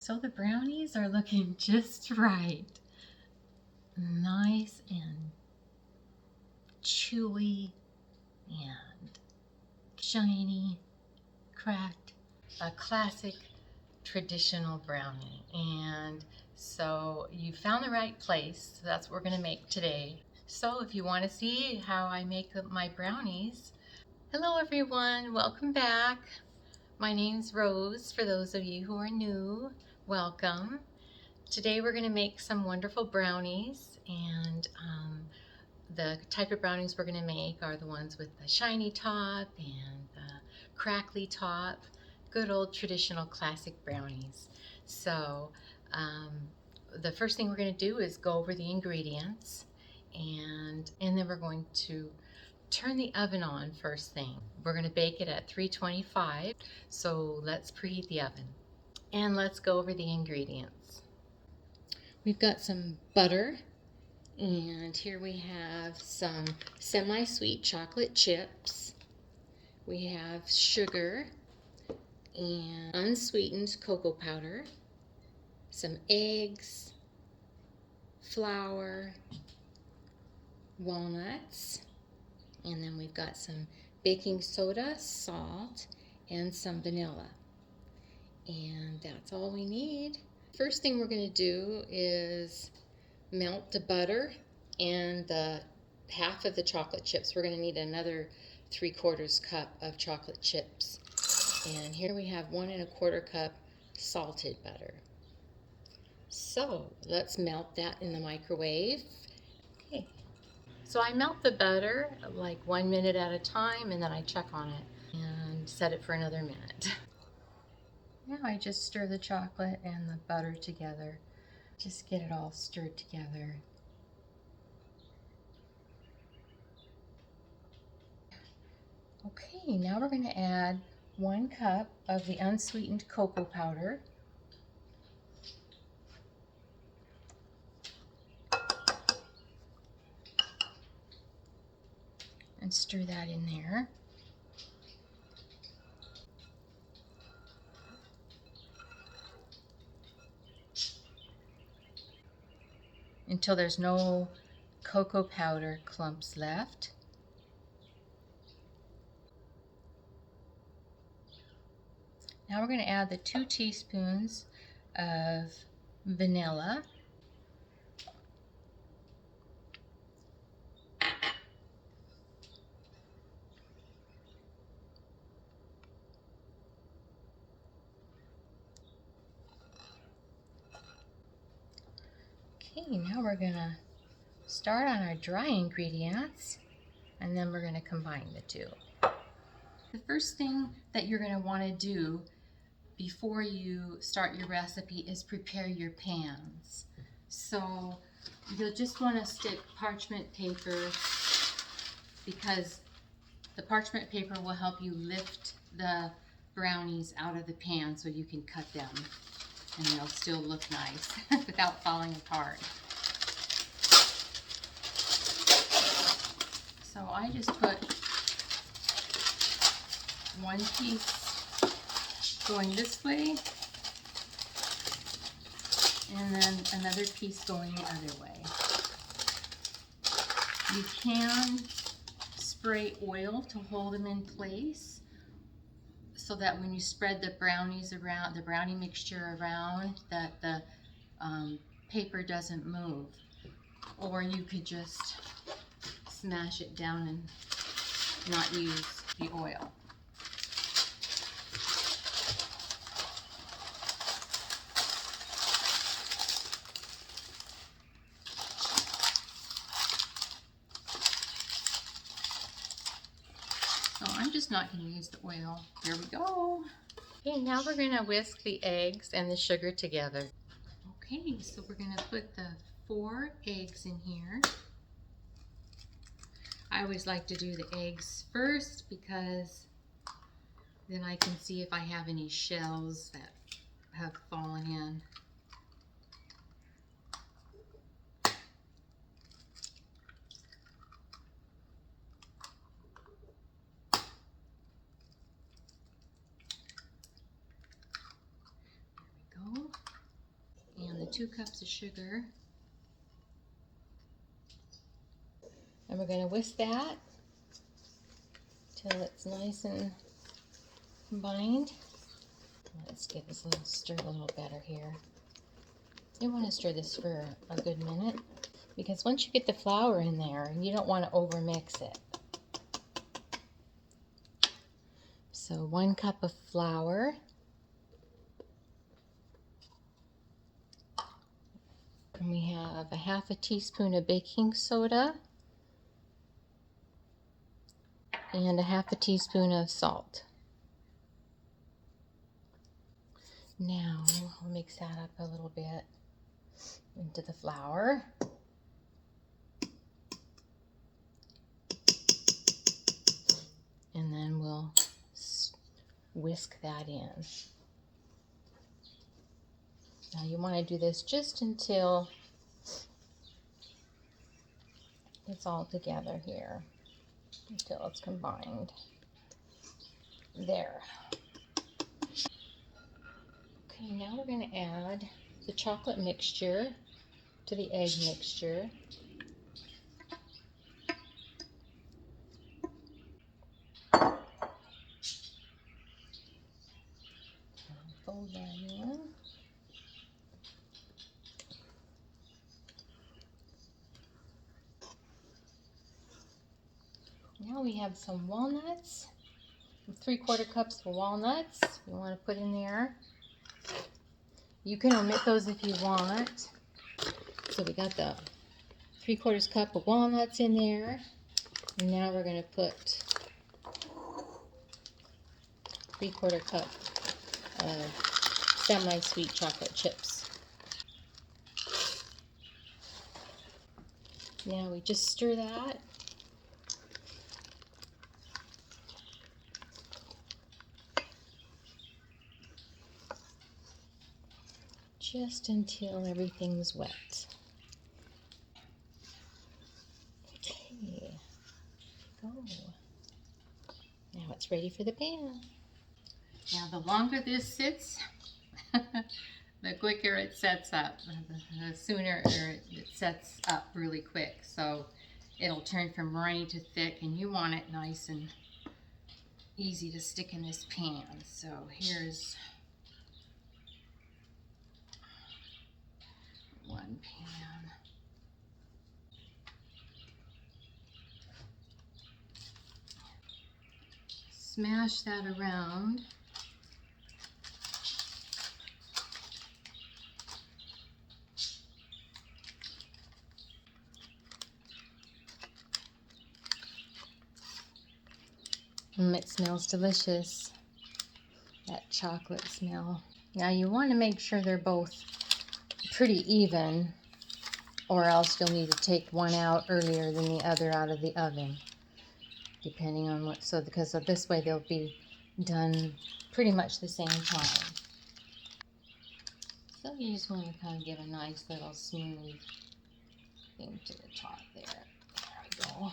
So the brownies are looking just right. Nice and chewy and shiny, cracked. A classic traditional brownie. And so you found the right place. So that's what we're going to make today. So if you want to see how I make my brownies, hello everyone, welcome back. My name's Rose. For those of you who are new, welcome. Today we're going to make some wonderful brownies, and the type of brownies we're going to make are the ones with the shiny top and the crackly top, good old traditional classic brownies. So the first thing we're going to do is go over the ingredients, and then we're going to turn the oven on first thing. We're going to bake it at 325, so let's preheat the oven. And let's go over the ingredients. We've got some butter, and here we have some semi-sweet chocolate chips. We have sugar and unsweetened cocoa powder, some eggs, flour, walnuts, and then we've got some baking soda, salt, and some vanilla. And that's all we need. First thing we're going to do is melt the butter and the half of the chocolate chips. We're going to need another 3/4 cup of chocolate chips. And here we have 1 1/4 cup salted butter. So let's melt that in the microwave. Okay. So I melt the butter like 1 minute at a time, and then I check on it and set it for another minute. Now I just stir the chocolate and the butter together. Just get it all stirred together. Okay, now we're going to add 1 cup of the unsweetened cocoa powder. And stir that in there. Until there's no cocoa powder clumps left. Now we're going to add the 2 teaspoons of vanilla. Okay, now we're going to start on our dry ingredients, and then we're going to combine the two. The first thing that you're going to want to do before you start your recipe is prepare your pans. So you'll just want to stick parchment paper, because the parchment paper will help you lift the brownies out of the pan so you can cut them and they'll still look nice without falling apart. So I just put 1 piece going this way, and then another piece going the other way. You can spray oil to hold them in place so that when you spread the brownies around, the brownie mixture around, that the paper doesn't move. Or you could just smash it down and not use the oil. So I'm just not going to use the oil. Here we go. Okay, now we're going to whisk the eggs and the sugar together. Okay, so we're going to put the 4 eggs in here. I always like to do the eggs first because then I can see if I have any shells that have fallen in. There we go. 2 cups of sugar. And we're going to whisk that till it's nice and combined. Let's get this a little stirred a little better here. You want to stir this for a good minute because once you get the flour in there, you don't want to overmix it. So 1 cup of flour. And we have a 1/2 teaspoon of baking soda and a 1/2 teaspoon of salt. Now we'll mix that up a little bit into the flour. And then we'll whisk that in. Now you want to do this just until it's all together here, until it's combined. There. Okay, now we're going to add the chocolate mixture to the egg mixture. Fold that in. Now we have some walnuts, 3/4 cups of walnuts you want to put in there. You can omit those if you want. So we got the 3/4 cup of walnuts in there. And now we're going to put 3/4 cup of semi-sweet chocolate chips. Now we just stir that. Just until everything's wet. Okay, go. Now it's ready for the pan. Now the longer this sits, the quicker it sets up. The sooner it sets up really quick. So it'll turn from runny to thick, and you want it nice and easy to stick in this pan. So here's 1 pan. Smash that around. It smells delicious. That chocolate smell. Now you want to make sure they're both pretty even, or else you'll need to take one out earlier than the other out of the oven, depending on what. So because of this way they'll be done pretty much the same time. So you just want to kind of give a nice little smooth thing to the top there. There we go.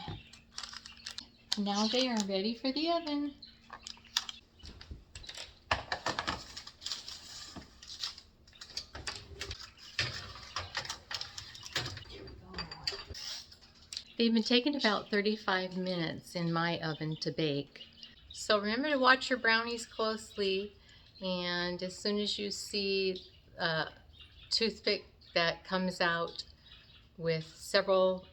Now they are ready for the oven. They've been taking about 35 minutes in my oven to bake. So remember to watch your brownies closely, and as soon as you see a toothpick that comes out with several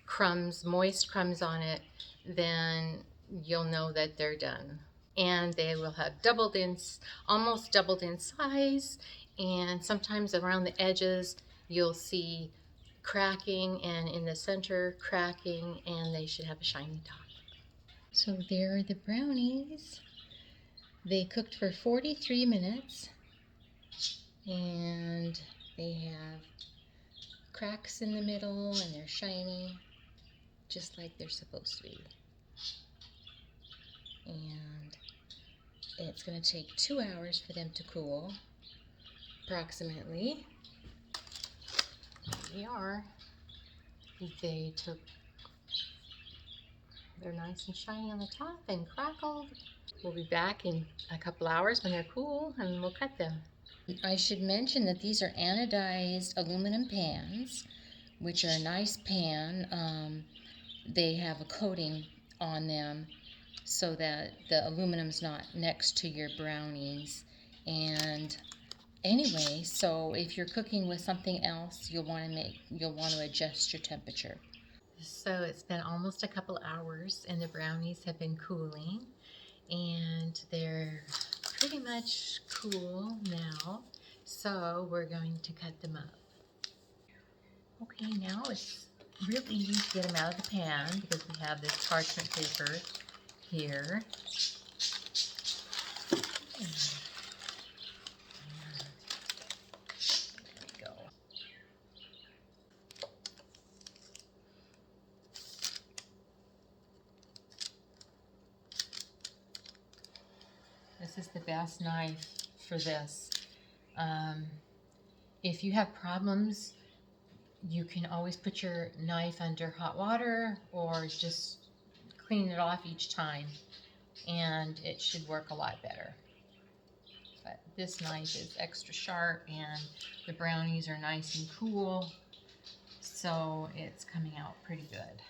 crumbs, moist crumbs on it, then you'll know that they're done. And they will have almost doubled in size, and sometimes around the edges you'll see cracking, and in the center cracking, and they should have a shiny top. So there are the brownies. They cooked for 43 minutes, and they have cracks in the middle, and they're shiny, just like they're supposed to be. And it's going to take 2 hours for them to cool, approximately. There they are. They're nice and shiny on the top and crackled. We'll be back in a couple hours when they're cool and we'll cut them. I should mention that these are anodized aluminum pans, which are a nice pan. They have a coating on them so that the aluminum's not next to your brownies. And anyway, so if you're cooking with something else, you'll want to adjust your temperature. So it's been almost a couple hours and the brownies have been cooling and they're pretty much cool now. So we're going to cut them up. Okay, now it's real easy to get them out of the pan because we have this parchment paper here. This is the best knife for this. If you have problems, you can always put your knife under hot water or just clean it off each time and it should work a lot better. But this knife is extra sharp and the brownies are nice and cool, so it's coming out pretty good.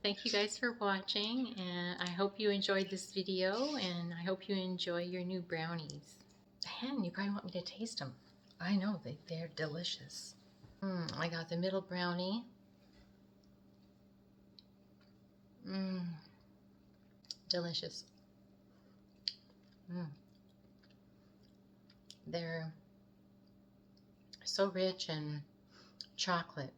Thank you guys for watching, and I hope you enjoyed this video, and I hope you enjoy your new brownies. And you probably want me to taste them. I know, they're delicious. I got the middle brownie. Delicious. They're so rich and chocolate.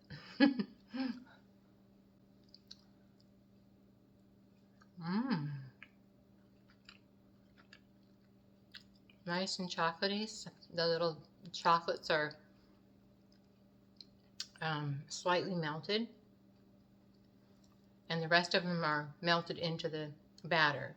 Nice and chocolatey. The little chocolates are slightly melted, and the rest of them are melted into the batter.